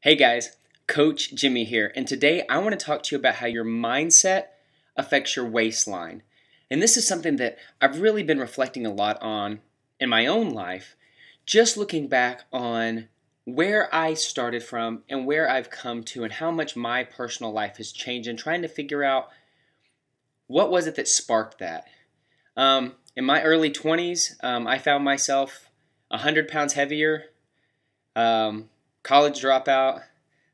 Hey guys, Coach Jimmy here, and today I want to talk to you about how your mindset affects your waistline. And this is something that I've really been reflecting a lot on in my own life, just looking back on where I started from and where I've come to and how much my personal life has changed and trying to figure out what was it that sparked that. In my early 20s, I found myself 100 pounds heavier, college dropout,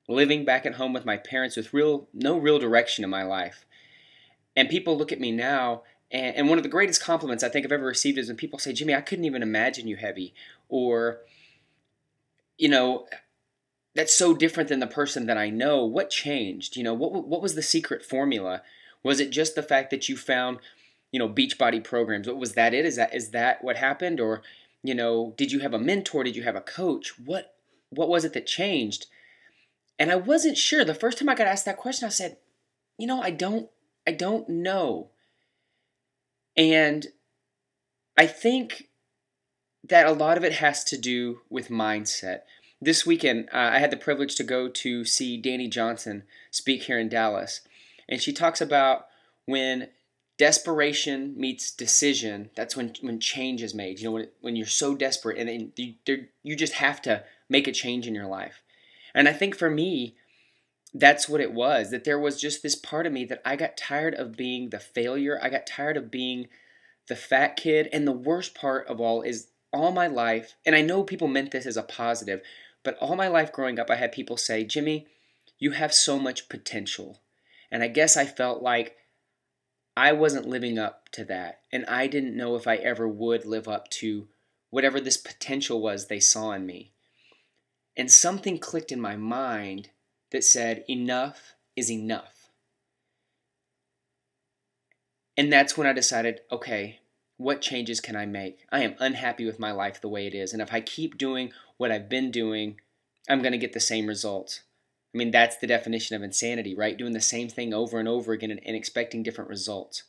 living back at home with my parents with no real direction in my life. And people look at me now, and one of the greatest compliments I think I've ever received is when people say, Jimmy, I couldn't even imagine you heavy. Or, that's so different than the person that I know. What changed? What was the secret formula? Was it just the fact that you found, Beachbody programs? What was that it? Is that what happened? Or, did you have a mentor? Did you have a coach? What was it that changed? And I wasn't sure. The first time I got asked that question, I said, I don't know. And I think that a lot of it has to do with mindset. This weekend, I had the privilege to go to see Danny Johnson speak here in Dallas. And she talks about when desperation meets decision, that's when change is made. When you're so desperate and you just have to make a change in your life. And I think for me, that's what it was, that there was just this part of me that I got tired of being the failure. I got tired of being the fat kid. And the worst part of all is all my life, and I know people meant this as a positive, but all my life growing up, I had people say, Jimmy, you have so much potential. And I guess I felt like I wasn't living up to that. And I didn't know if I ever would live up to whatever this potential was they saw in me. And something clicked in my mind that said, enough is enough. And that's when I decided, okay, what changes can I make? I am unhappy with my life the way it is. And if I keep doing what I've been doing, I'm going to get the same results. I mean, that's the definition of insanity, right? Doing the same thing over and over again and expecting different results.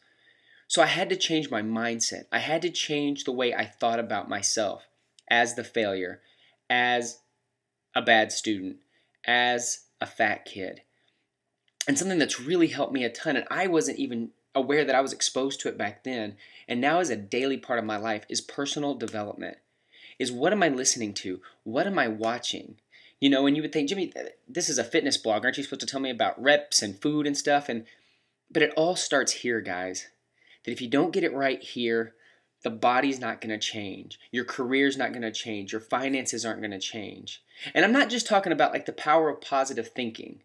So I had to change my mindset. I had to change the way I thought about myself as the failure, as a bad student, as a fat kid. And something that's really helped me a ton, and I wasn't even aware that I was exposed to it back then, and now is a daily part of my life, is personal development. Is what am I listening to? What am I watching? And you would think, Jimmy, this is a fitness blog. Aren't you supposed to tell me about reps and food and stuff? But it all starts here, guys. That if you don't get it right here, the body's not going to change. Your career's not going to change. Your finances aren't going to change. And I'm not just talking about like the power of positive thinking,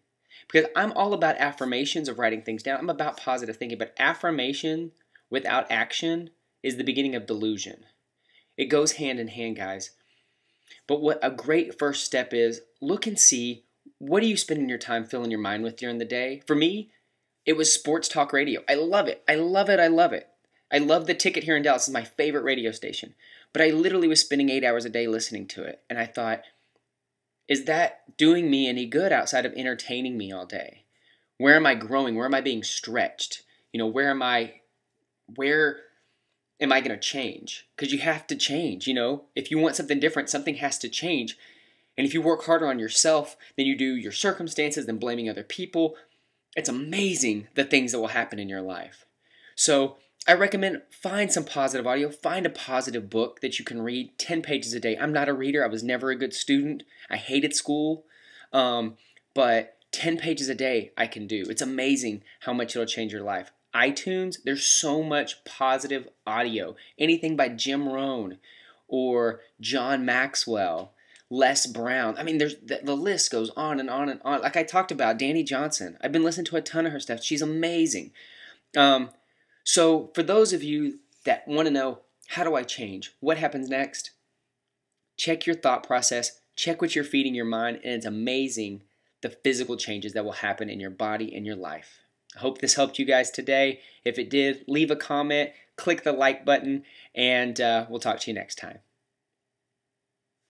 because I'm all about affirmations of writing things down. I'm about positive thinking, but affirmation without action is the beginning of delusion. It goes hand in hand, guys. But what a great first step is, look and see, what are you spending your time filling your mind with during the day? For me, it was sports talk radio. I love it. I love it. I love it. I love the Ticket here in Dallas. It's my favorite radio station. But I literally was spending 8 hours a day listening to it. And I thought, is that doing me any good outside of entertaining me all day? Where am I growing? Where am I being stretched? Where am I going to change? Because you have to change, If you want something different, something has to change. And if you work harder on yourself than you do your circumstances, than blaming other people, it's amazing the things that will happen in your life. So I recommend find some positive audio. Find a positive book that you can read 10 pages a day. I'm not a reader. I was never a good student. I hated school. But 10 pages a day I can do. It's amazing how much it'll change your life. iTunes, there's so much positive audio. Anything by Jim Rohn or John Maxwell, Les Brown. I mean, the list goes on and on and on. Like I talked about, Danny Johnson. I've been listening to a ton of her stuff. She's amazing. So for those of you that want to know, how do I change? What happens next? Check your thought process. Check what you're feeding your mind. And it's amazing the physical changes that will happen in your body and your life. I hope this helped you guys today. If it did, leave a comment, click the like button, and we'll talk to you next time.